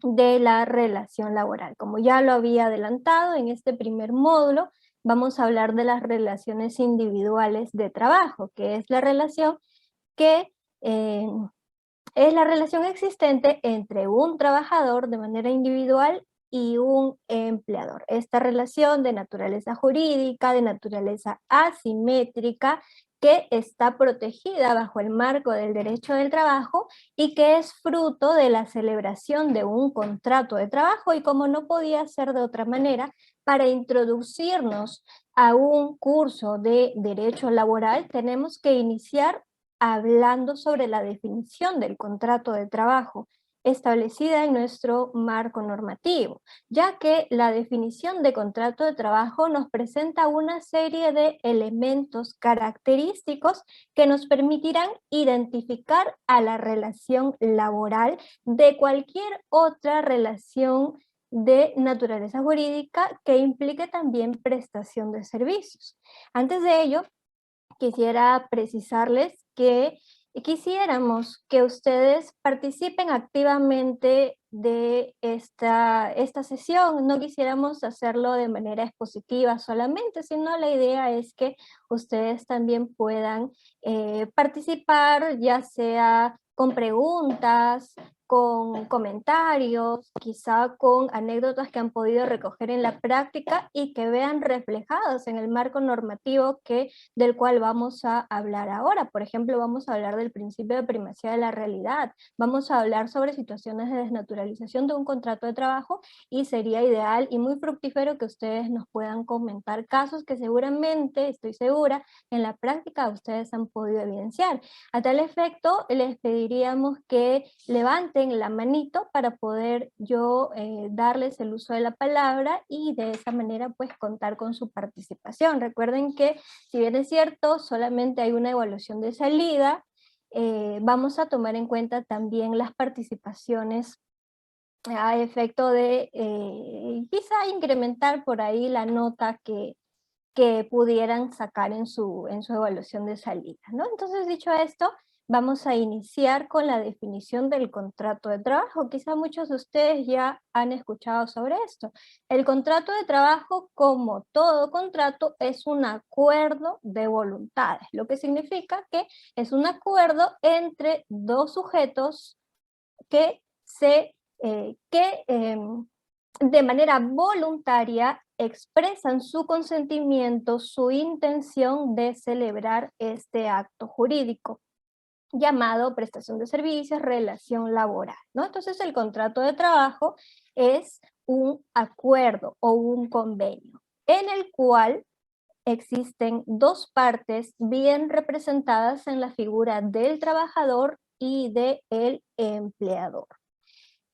de la relación laboral. Como ya lo había adelantado en este primer módulo, vamos a hablar de las relaciones individuales de trabajo, que es la relación que es la relación existente entre un trabajador de manera individual y un empleador. Esta relación de naturaleza jurídica, de naturaleza asimétrica, que está protegida bajo el marco del derecho del trabajo y que es fruto de la celebración de un contrato de trabajo, y como no podía ser de otra manera, para introducirnos a un curso de derecho laboral tenemos que iniciar hablando sobre la definición del contrato de trabajo establecida en nuestro marco normativo, ya que la definición de contrato de trabajo nos presenta una serie de elementos característicos que nos permitirán identificar a la relación laboral de cualquier otra relación de naturaleza jurídica que implique también prestación de servicios. Antes de ello, quisiera precisarles que quisiéramos que ustedes participen activamente de esta sesión. No quisiéramos hacerlo de manera expositiva solamente, sino la idea es que ustedes también puedan participar, ya sea con preguntas, con comentarios, quizá con anécdotas que han podido recoger en la práctica y que vean reflejadas en el marco normativo del cual vamos a hablar ahora. Por ejemplo, vamos a hablar del principio de primacía de la realidad, vamos a hablar sobre situaciones de desnaturalización de un contrato de trabajo, y sería ideal y muy fructífero que ustedes nos puedan comentar casos que seguramente, estoy segura, en la práctica ustedes han podido evidenciar. A tal efecto, les pediríamos que levanten la manito para poder yo darles el uso de la palabra y de esa manera pues contar con su participación. Recuerden que si bien es cierto, solamente hay una evaluación de salida, vamos a tomar en cuenta también las participaciones a efecto de quizá incrementar por ahí la nota que pudieran sacar en su evaluación de salida, ¿no? Entonces, dicho esto, vamos a iniciar con la definición del contrato de trabajo. Quizá muchos de ustedes ya han escuchado sobre esto. El contrato de trabajo, como todo contrato, es un acuerdo de voluntades, lo que significa que es un acuerdo entre dos sujetos que de manera voluntaria expresan su consentimiento, su intención de celebrar este acto jurídico llamado prestación de servicios, relación laboral, ¿no? Entonces el contrato de trabajo es un acuerdo o un convenio en el cual existen dos partes bien representadas en la figura del trabajador y del empleador.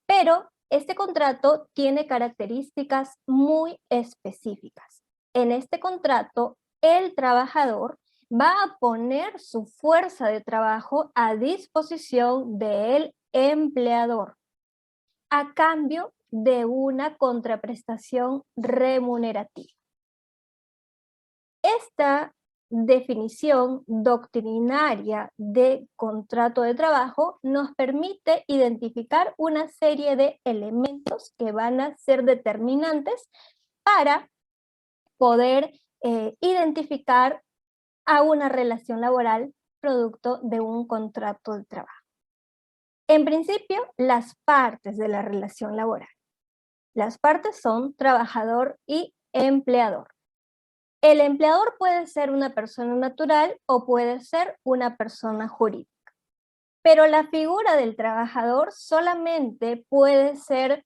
Pero este contrato tiene características muy específicas. En este contrato, el trabajador va a poner su fuerza de trabajo a disposición del empleador a cambio de una contraprestación remunerativa. Esta definición doctrinaria de contrato de trabajo nos permite identificar una serie de elementos que van a ser determinantes para poder identificar a una relación laboral producto de un contrato de trabajo. En principio, las partes de la relación laboral. Las partes son trabajador y empleador. El empleador puede ser una persona natural o puede ser una persona jurídica, pero la figura del trabajador solamente puede ser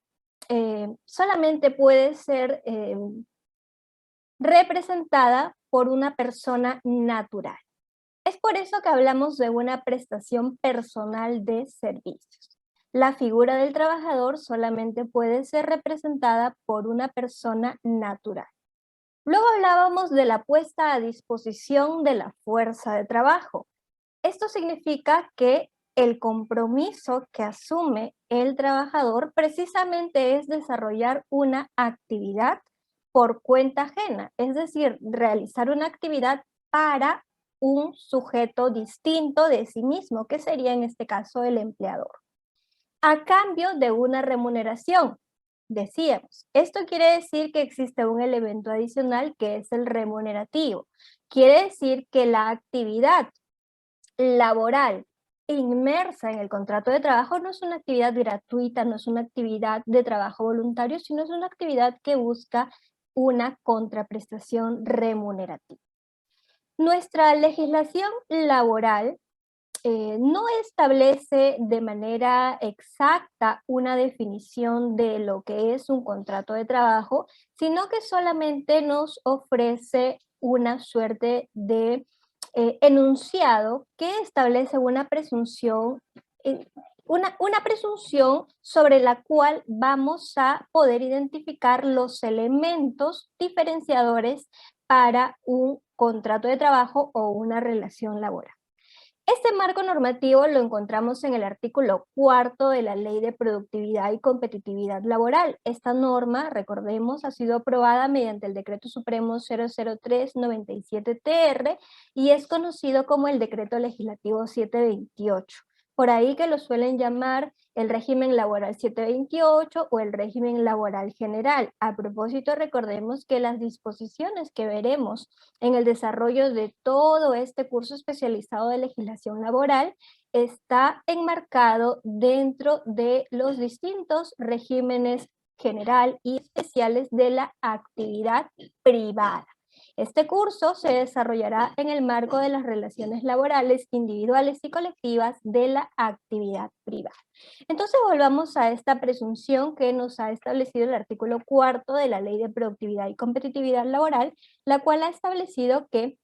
representada por una persona natural. Es por eso que hablamos de una prestación personal de servicios. La figura del trabajador solamente puede ser representada por una persona natural. Luego hablábamos de la puesta a disposición de la fuerza de trabajo. Esto significa que el compromiso que asume el trabajador precisamente es desarrollar una actividad por cuenta ajena, es decir, realizar una actividad para un sujeto distinto de sí mismo, que sería en este caso el empleador. a cambio de una remuneración. Decíamos, esto quiere decir que existe un elemento adicional que es el remunerativo. Quiere decir que la actividad laboral inmersa en el contrato de trabajo no es una actividad gratuita, no es una actividad de trabajo voluntario, sino es una actividad que busca una contraprestación remunerativa. Nuestra legislación laboral no establece de manera exacta una definición de lo que es un contrato de trabajo, sino que solamente nos ofrece una suerte de enunciado que establece una presunción, una presunción sobre la cual vamos a poder identificar los elementos diferenciadores para un contrato de trabajo o una relación laboral. Este marco normativo lo encontramos en el artículo 4 de la Ley de Productividad y Competitividad Laboral. Esta norma, recordemos, ha sido aprobada mediante el Decreto Supremo 003/97-TR y es conocido como el Decreto Legislativo 728. Por ahí que lo suelen llamar el régimen laboral 728 o el régimen laboral general. A propósito, recordemos que las disposiciones que veremos en el desarrollo de todo este curso especializado de legislación laboral está enmarcado dentro de los distintos regímenes general y especiales de la actividad privada. Este curso se desarrollará en el marco de las relaciones laborales individuales y colectivas de la actividad privada. Entonces volvamos a esta presunción que nos ha establecido el artículo 4 de la Ley de Productividad y Competitividad Laboral, la cual ha establecido que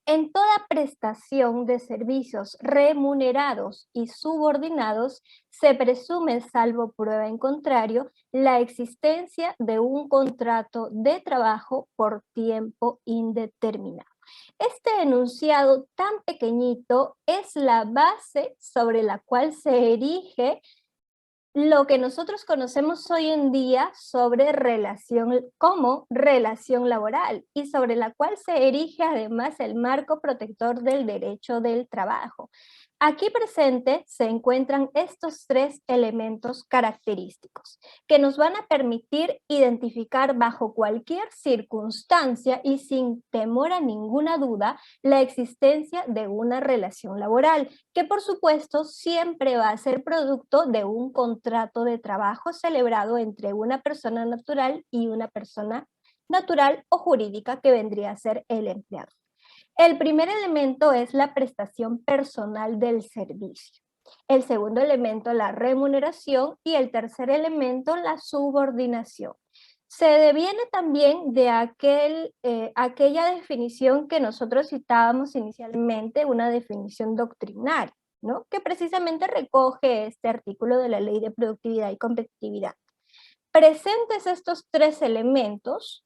en toda prestación de servicios remunerados y subordinados se presume, salvo prueba en contrario, la existencia de un contrato de trabajo por tiempo indeterminado. Este enunciado tan pequeñito es la base sobre la cual se erige lo que nosotros conocemos hoy en día sobre relación como relación laboral y sobre la cual se erige además el marco protector del derecho del trabajo. Aquí presente se encuentran estos tres elementos característicos que nos van a permitir identificar bajo cualquier circunstancia y sin temor a ninguna duda la existencia de una relación laboral, que por supuesto siempre va a ser producto de un contrato de trabajo celebrado entre una persona natural y una persona natural o jurídica que vendría a ser el empleador. El primer elemento es la prestación personal del servicio. El segundo elemento, la remuneración, y el tercer elemento, la subordinación. Se deviene también de aquella definición que nosotros citábamos inicialmente, una definición doctrinaria, ¿no? Que precisamente recoge este artículo de la Ley de Productividad y Competitividad. Presentes estos tres elementos,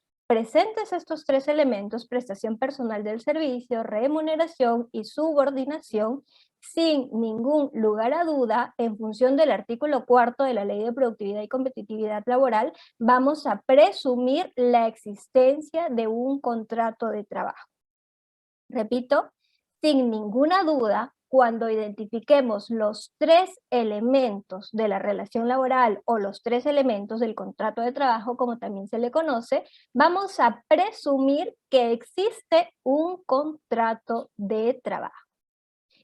prestación personal del servicio, remuneración y subordinación, sin ningún lugar a duda, en función del artículo 4 de la Ley de Productividad y Competitividad Laboral, vamos a presumir la existencia de un contrato de trabajo. Repito, sin ninguna duda, cuando identifiquemos los tres elementos de la relación laboral o los tres elementos del contrato de trabajo, como también se le conoce, vamos a presumir que existe un contrato de trabajo.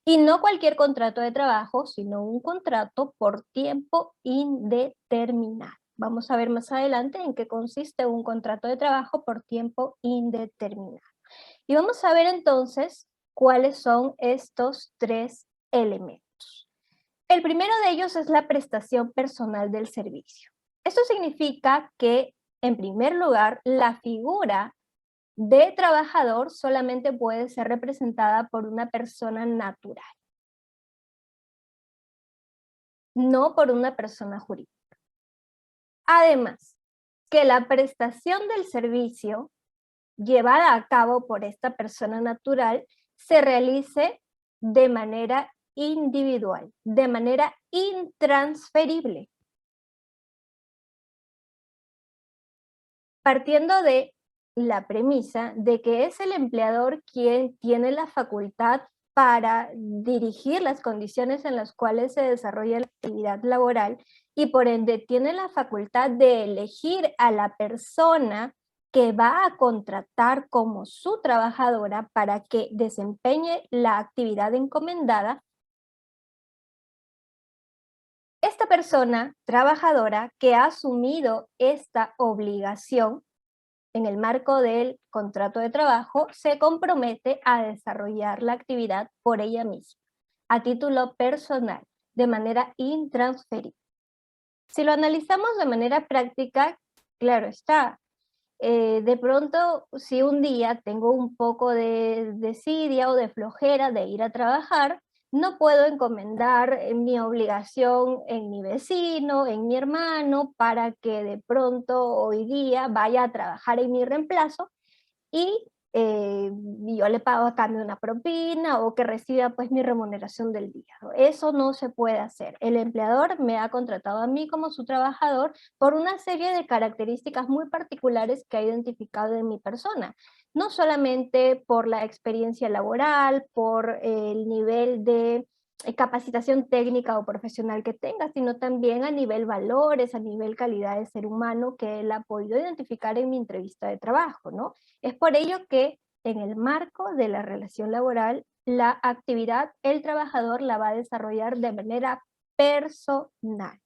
Y no cualquier contrato de trabajo, sino un contrato por tiempo indeterminado. Vamos a ver más adelante en qué consiste un contrato de trabajo por tiempo indeterminado. Y vamos a ver entonces cuáles son estos tres elementos. El primero de ellos es la prestación personal del servicio. Esto significa que, en primer lugar, la figura de trabajador solamente puede ser representada por una persona natural, no por una persona jurídica. Además, que la prestación del servicio llevada a cabo por esta persona natural se realice de manera individual, de manera intransferible. Partiendo de la premisa de que es el empleador quien tiene la facultad para dirigir las condiciones en las cuales se desarrolla la actividad laboral y por ende tiene la facultad de elegir a la persona que va a contratar como su trabajadora para que desempeñe la actividad encomendada. Esta persona trabajadora que ha asumido esta obligación en el marco del contrato de trabajo se compromete a desarrollar la actividad por ella misma, a título personal, de manera intransferible. Si lo analizamos de manera práctica, claro está, de pronto si un día tengo un poco de desidia o de flojera de ir a trabajar, no puedo encomendar mi obligación en mi vecino, en mi hermano, para que de pronto hoy día vaya a trabajar en mi reemplazo y yo le pago a cambio una propina o que reciba pues mi remuneración del día. Eso no se puede hacer. El empleador me ha contratado a mí como su trabajador por una serie de características muy particulares que ha identificado en mi persona. No solamente por la experiencia laboral, por el nivel de capacitación técnica o profesional que tenga, sino también a nivel valores, a nivel calidad de ser humano que él ha podido identificar en mi entrevista de trabajo, ¿no? Es por ello que en el marco de la relación laboral, la actividad el trabajador la va a desarrollar de manera personal.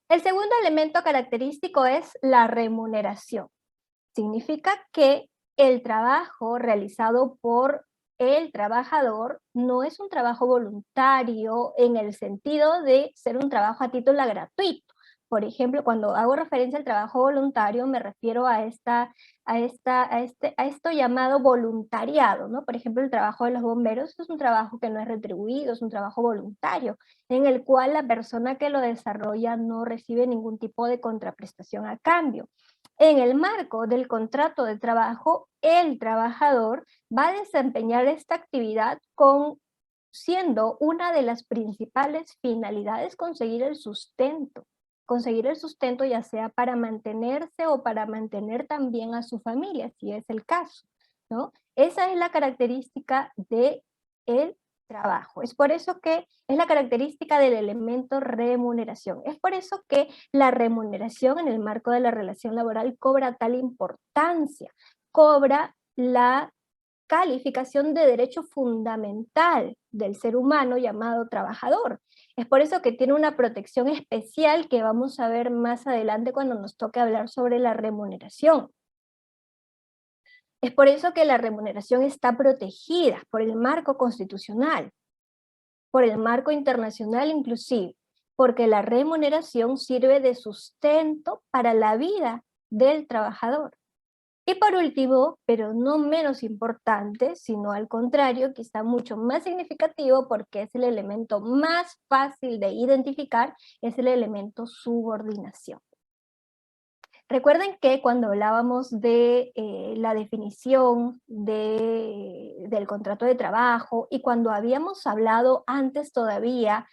El segundo elemento característico es la remuneración. Significa que el trabajo realizado por el trabajador no es un trabajo voluntario en el sentido de ser un trabajo a título gratuito. Por ejemplo, cuando hago referencia al trabajo voluntario, me refiero a esto llamado voluntariado, ¿no? Por ejemplo, el trabajo de los bomberos es un trabajo que no es retribuido, es un trabajo voluntario, en el cual la persona que lo desarrolla no recibe ningún tipo de contraprestación a cambio. En el marco del contrato de trabajo, el trabajador va a desempeñar esta actividad siendo una de las principales finalidades conseguir el sustento ya sea para mantenerse o para mantener también a su familia, si es el caso, ¿no? Esa es la característica del trabajo. Es por eso que es la característica del elemento remuneración. Es por eso que la remuneración en el marco de la relación laboral cobra tal importancia, cobra la calificación de derecho fundamental del ser humano llamado trabajador. Es por eso que tiene una protección especial que vamos a ver más adelante cuando nos toque hablar sobre la remuneración. Es por eso que la remuneración está protegida por el marco constitucional, por el marco internacional inclusive, porque la remuneración sirve de sustento para la vida del trabajador. Y por último, pero no menos importante, sino al contrario, quizá mucho más significativo porque es el elemento más fácil de identificar, es el elemento subordinación. Recuerden que cuando hablábamos de la definición del contrato de trabajo y cuando habíamos hablado antes todavía,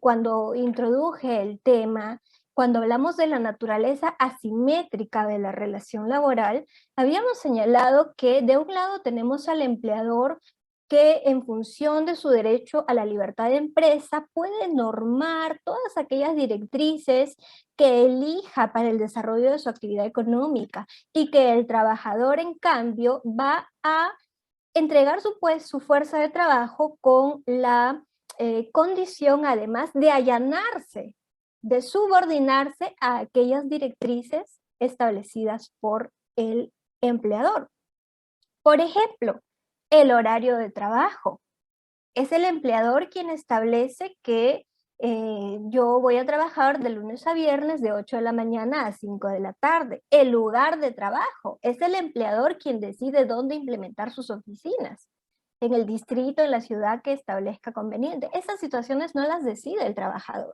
cuando introduje el tema, cuando hablamos de la naturaleza asimétrica de la relación laboral, habíamos señalado que de un lado tenemos al empleador que en función de su derecho a la libertad de empresa puede normar todas aquellas directrices que elija para el desarrollo de su actividad económica y que el trabajador en cambio va a entregar su fuerza de trabajo con la condición además de allanarse, de subordinarse a aquellas directrices establecidas por el empleador. Por ejemplo, el horario de trabajo. Es el empleador quien establece que yo voy a trabajar de lunes a viernes de 8 de la mañana a 5 de la tarde. El lugar de trabajo. Es el empleador quien decide dónde implementar sus oficinas. En el distrito, en la ciudad que establezca conveniente. Esas situaciones no las decide el trabajador.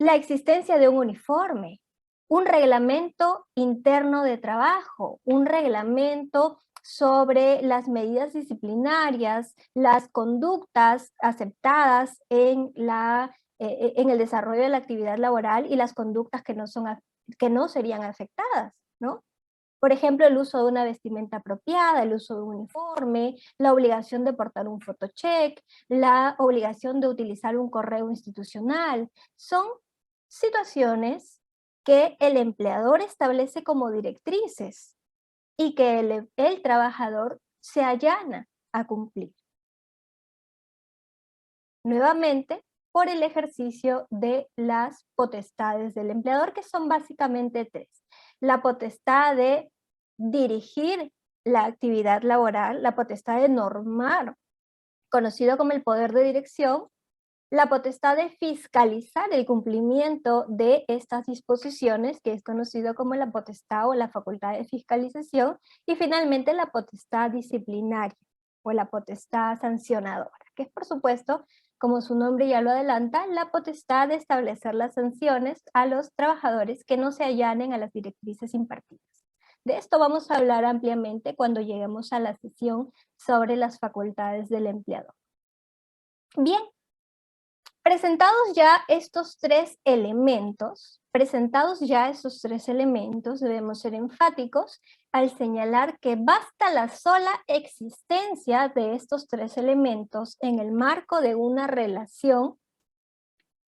La existencia de un uniforme, un reglamento interno de trabajo, un reglamento sobre las medidas disciplinarias, las conductas aceptadas en el desarrollo de la actividad laboral y las conductas que no serían afectadas, ¿no? Por ejemplo, el uso de una vestimenta apropiada, el uso de un uniforme, la obligación de portar un photocheck, la obligación de utilizar un correo institucional. Son situaciones que el empleador establece como directrices y que el trabajador se allana a cumplir. Nuevamente, por el ejercicio de las potestades del empleador, que son básicamente tres. La potestad de dirigir la actividad laboral, la potestad de normar, conocido como el poder de dirección, la potestad de fiscalizar el cumplimiento de estas disposiciones, que es conocido como la potestad o la facultad de fiscalización, y finalmente la potestad disciplinaria o la potestad sancionadora, que es por supuesto, como su nombre ya lo adelanta, la potestad de establecer las sanciones a los trabajadores que no se allanen a las directrices impartidas. De esto vamos a hablar ampliamente cuando lleguemos a la sesión sobre las facultades del empleador. Bien, presentados ya estos tres elementos, debemos ser enfáticos al señalar que basta la sola existencia de estos tres elementos en el marco de una relación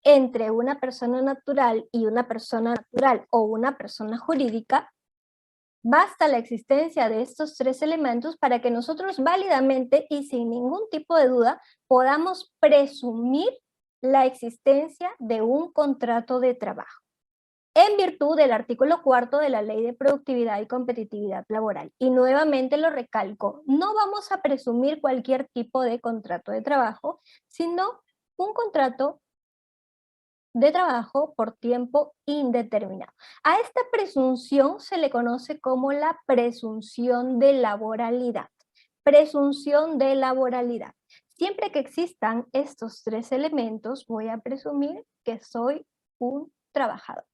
entre una persona natural y una persona natural o una persona jurídica. Basta la existencia de estos tres elementos para que nosotros válidamente y sin ningún tipo de duda podamos presumir la existencia de un contrato de trabajo, en virtud del artículo 4 de la Ley de Productividad y Competitividad Laboral. Y nuevamente lo recalco, no vamos a presumir cualquier tipo de contrato de trabajo, sino un contrato de trabajo por tiempo indeterminado. A esta presunción se le conoce como la presunción de laboralidad. Presunción de laboralidad. Siempre que existan estos tres elementos, voy a presumir que soy un trabajador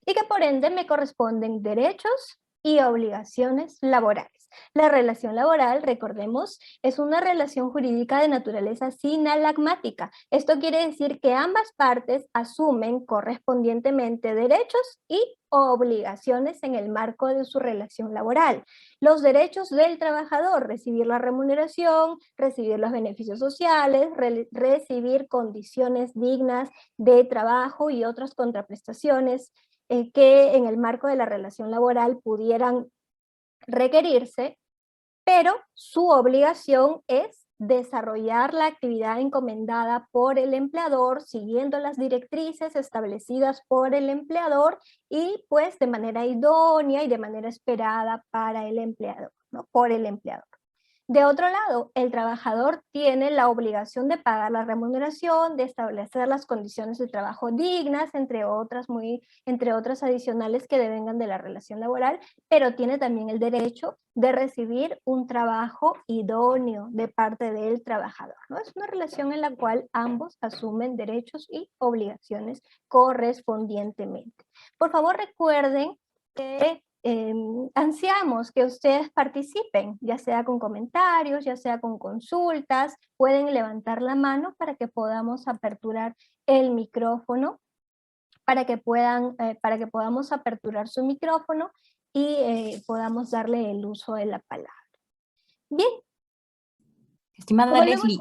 y que por ende me corresponden derechos y obligaciones laborales. La relación laboral, recordemos, es una relación jurídica de naturaleza sinalagmática. Esto quiere decir que ambas partes asumen correspondientemente derechos y obligaciones en el marco de su relación laboral. Los derechos del trabajador, recibir la remuneración, recibir los beneficios sociales, recibir condiciones dignas de trabajo y otras contraprestaciones que en el marco de la relación laboral pudieran requerirse, pero su obligación es desarrollar la actividad encomendada por el empleador, siguiendo las directrices establecidas por el empleador y pues de manera idónea y de manera esperada para el empleador, ¿no? Por el empleador. De otro lado, el trabajador tiene la obligación de pagar la remuneración, de establecer las condiciones de trabajo dignas, entre otras adicionales que devengan de la relación laboral, pero tiene también el derecho de recibir un trabajo idóneo de parte del trabajador, ¿no? Es una relación en la cual ambos asumen derechos y obligaciones correspondientemente. Por favor, recuerden que ansiamos que ustedes participen, ya sea con comentarios, ya sea con consultas, pueden levantar la mano para que podamos aperturar el micrófono, para que podamos aperturar su micrófono y podamos darle el uso de la palabra. Bien. Estimada Leslie,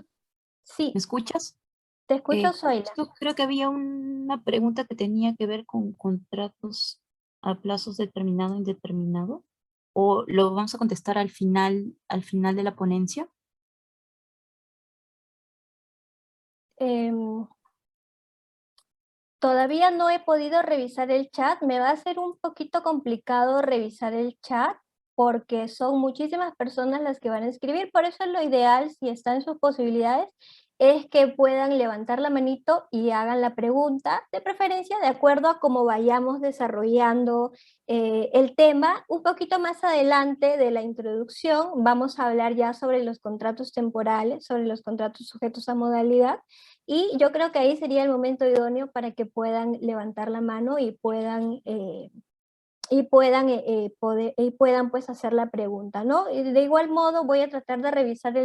sí, ¿me escuchas? Te escucho, Zoila. Creo que había una pregunta que tenía que ver con contratos a plazos determinado e indeterminado, o lo vamos a contestar al final de la ponencia. Todavía no he podido revisar el chat, me va a ser un poquito complicado revisar el chat porque son muchísimas personas las que van a escribir, por eso lo ideal, si está en sus posibilidades, es que puedan levantar la manito y hagan la pregunta, de preferencia de acuerdo a cómo vayamos desarrollando el tema. Un poquito más adelante de la introducción vamos a hablar ya sobre los contratos temporales, sobre los contratos sujetos a modalidad, y yo creo que ahí sería el momento idóneo para que puedan levantar la mano y puedan pues hacer la pregunta, ¿no? Y de igual modo voy a tratar de revisar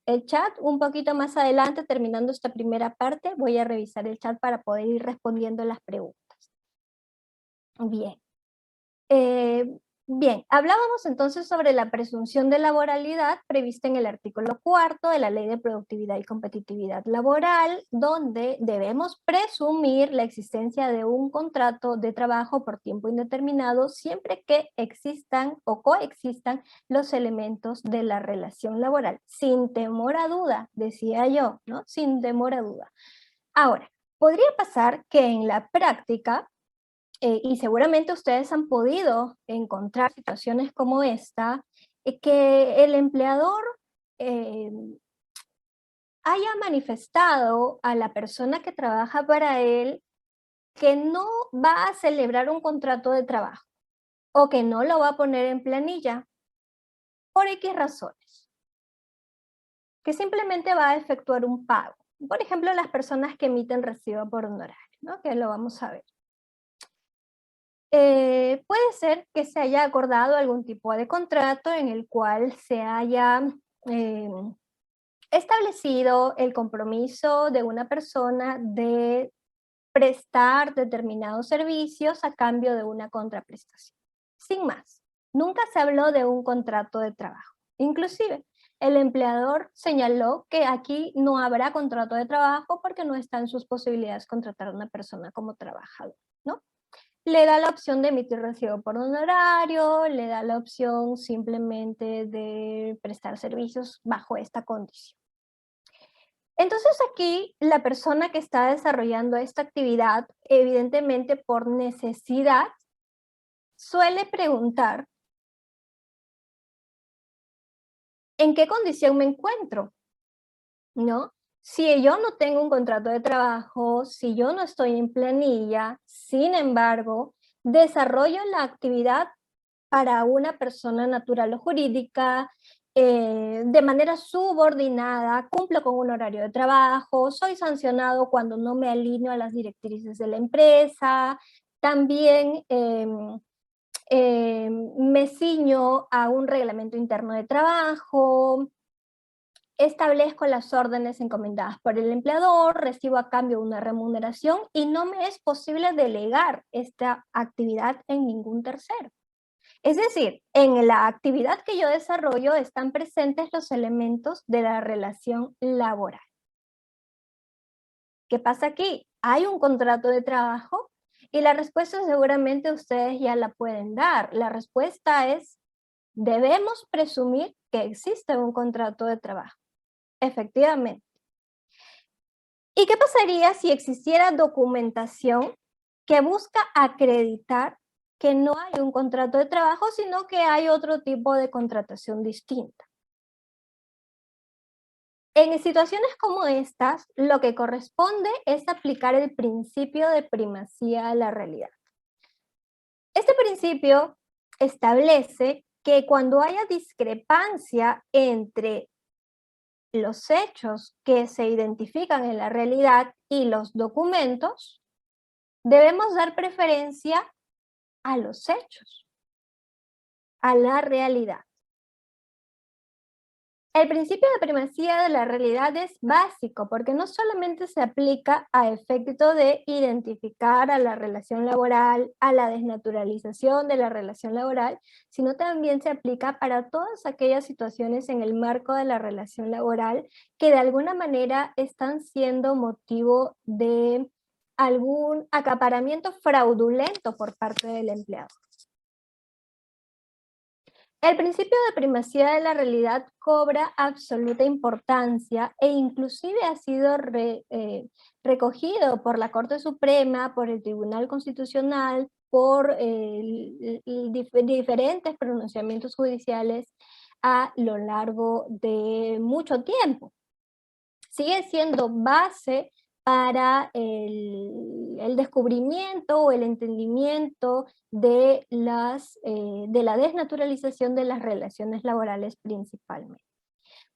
el chat un poquito más adelante, terminando esta primera parte, voy a revisar el chat para poder ir respondiendo las preguntas. Bien. Bien, hablábamos entonces sobre la presunción de laboralidad prevista en el artículo 4 de la Ley de Productividad y Competitividad Laboral, donde debemos presumir la existencia de un contrato de trabajo por tiempo indeterminado siempre que existan o coexistan los elementos de la relación laboral. Sin temor a duda, decía yo, ¿no? Sin temor a duda. Ahora, podría pasar que en la práctica, y seguramente ustedes han podido encontrar situaciones como esta, que el empleador eh, haya manifestado a la persona que trabaja para él que no va a celebrar un contrato de trabajo o que no lo va a poner en planilla por X razones, que simplemente va a efectuar un pago. Por ejemplo, las personas que emiten recibo por honorario, ¿no? Que lo vamos a ver. Puede ser que se haya acordado algún tipo de contrato en el cual se haya eh, establecido el compromiso de una persona de prestar determinados servicios a cambio de una contraprestación. Sin más, nunca se habló de un contrato de trabajo. Inclusive, el empleador señaló que aquí no habrá contrato de trabajo porque no está en sus posibilidades contratar a una persona como trabajador, ¿no? Le da la opción de emitir recibo por honorario, le da la opción simplemente de prestar servicios bajo esta condición. Entonces aquí la persona que está desarrollando esta actividad, evidentemente por necesidad, suele preguntar, ¿en qué condición me encuentro? ¿No? Si yo no tengo un contrato de trabajo, si yo no estoy en planilla, sin embargo, desarrollo la actividad para una persona natural o jurídica, de manera subordinada, cumplo con un horario de trabajo, soy sancionado cuando no me alineo a las directrices de la empresa, también me ciño a un reglamento interno de trabajo, establezco las órdenes encomendadas por el empleador, recibo a cambio una remuneración y no me es posible delegar esta actividad en ningún tercero. Es decir, en la actividad que yo desarrollo están presentes los elementos de la relación laboral. ¿Qué pasa aquí? ¿Hay un contrato de trabajo? Y la respuesta seguramente ustedes ya la pueden dar. La respuesta es, debemos presumir que existe un contrato de trabajo. Efectivamente. ¿Y qué pasaría si existiera documentación que busca acreditar que no hay un contrato de trabajo, sino que hay otro tipo de contratación distinta? En situaciones como estas, lo que corresponde es aplicar el principio de primacía de la realidad. Este principio establece que cuando haya discrepancia entre los hechos que se identifican en la realidad y los documentos, debemos dar preferencia a los hechos, a la realidad. El principio de primacía de la realidad es básico porque no solamente se aplica a efecto de identificar a la relación laboral, a la desnaturalización de la relación laboral, sino también se aplica para todas aquellas situaciones en el marco de la relación laboral que de alguna manera están siendo motivo de algún acaparamiento fraudulento por parte del empleado. El principio de primacía de la realidad cobra absoluta importancia e inclusive ha sido recogido por la Corte Suprema, por el Tribunal Constitucional, por diferentes pronunciamientos judiciales a lo largo de mucho tiempo. Sigue siendo base para el descubrimiento o el entendimiento de la desnaturalización de las relaciones laborales principalmente.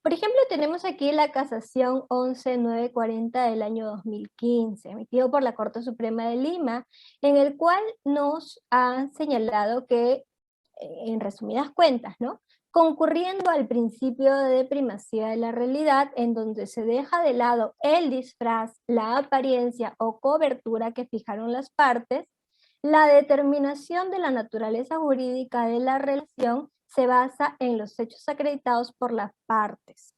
Por ejemplo, tenemos aquí la casación 11940 del año 2015, emitido por la Corte Suprema de Lima, en el cual nos ha señalado que, en resumidas cuentas, ¿no?, concurriendo al principio de primacía de la realidad, en donde se deja de lado el disfraz, la apariencia o cobertura que fijaron las partes, La determinación de la naturaleza jurídica de la relación se basa en los hechos acreditados por las partes.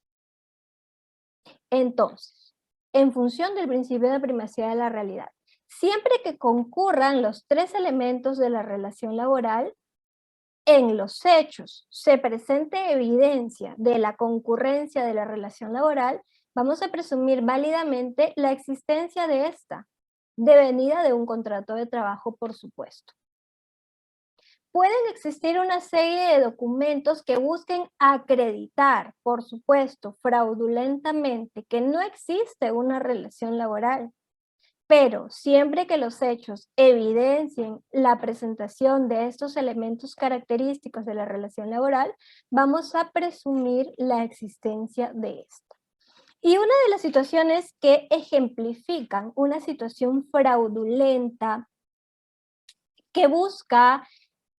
Entonces, en función del principio de primacía de la realidad, siempre que concurran los tres elementos de la relación laboral, en los hechos se presente evidencia de la concurrencia de la relación laboral, vamos a presumir válidamente la existencia de esta, devenida de un contrato de trabajo, por supuesto. Pueden existir una serie de documentos que busquen acreditar, por supuesto, fraudulentamente, que no existe una relación laboral, pero siempre que los hechos evidencien la presentación de estos elementos característicos de la relación laboral, vamos a presumir la existencia de esta. Y una de las situaciones que ejemplifican una situación fraudulenta que busca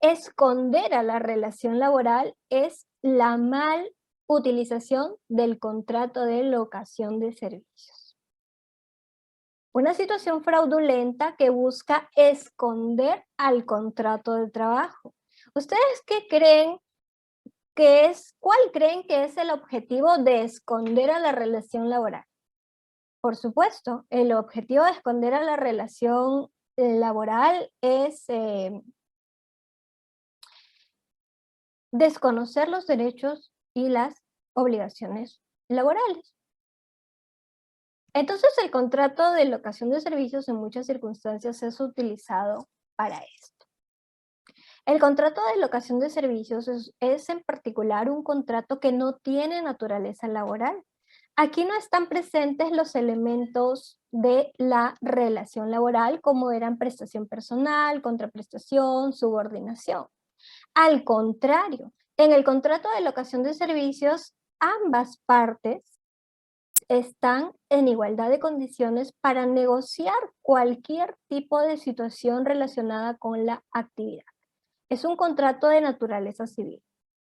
esconder a la relación laboral es la mal utilización del contrato de locación de servicios. Una situación fraudulenta que busca esconder al contrato de trabajo. ¿Ustedes qué creen que es, cuál creen que es el objetivo de esconder a la relación laboral? Por supuesto, el objetivo de esconder a la relación laboral es desconocer los derechos y las obligaciones laborales. Entonces, el contrato de locación de servicios en muchas circunstancias es utilizado para esto. El contrato de locación de servicios es en particular un contrato que no tiene naturaleza laboral. Aquí no están presentes los elementos de la relación laboral como eran prestación personal, contraprestación, subordinación. Al contrario, en el contrato de locación de servicios, ambas partes están en igualdad de condiciones para negociar cualquier tipo de situación relacionada con la actividad. Es un contrato de naturaleza civil.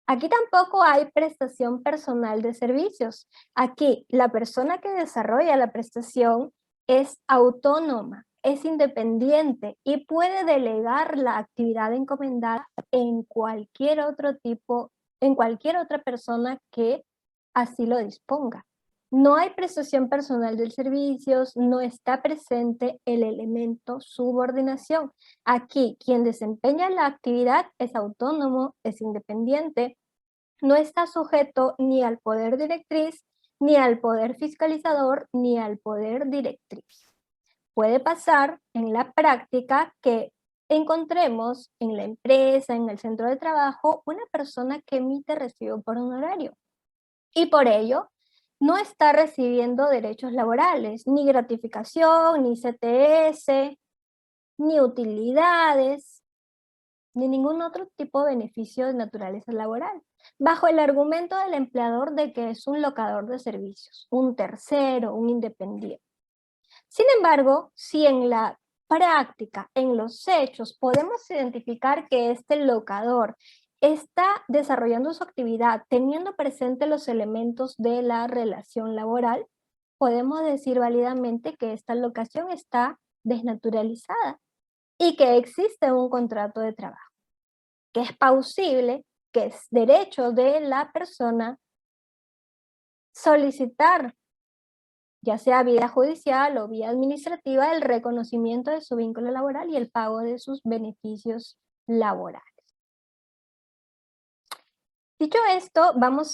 Aquí tampoco hay prestación personal de servicios. Aquí la persona que desarrolla la prestación es autónoma, es independiente y puede delegar la actividad encomendada en cualquier otro tipo, en cualquier otra persona que así lo disponga. No hay prestación personal de servicios, no está presente el elemento subordinación. Aquí quien desempeña la actividad es autónomo, es independiente, no está sujeto ni al poder directriz, ni al poder fiscalizador, ni al poder directriz. Puede pasar en la práctica que encontremos en la empresa, en el centro de trabajo, una persona que emite recibo por honorario y por ello no está recibiendo derechos laborales, ni gratificación, ni CTS, ni utilidades, ni ningún otro tipo de beneficio de naturaleza laboral, bajo el argumento del empleador de que es un locador de servicios, un tercero, un independiente. Sin embargo, si en la práctica, en los hechos, podemos identificar que este locador está desarrollando su actividad teniendo presente los elementos de la relación laboral, podemos decir válidamente que esta locación está desnaturalizada y que existe un contrato de trabajo, que es plausible, que es derecho de la persona solicitar, ya sea vía judicial o vía administrativa, el reconocimiento de su vínculo laboral y el pago de sus beneficios laborales. Dicho esto, vamos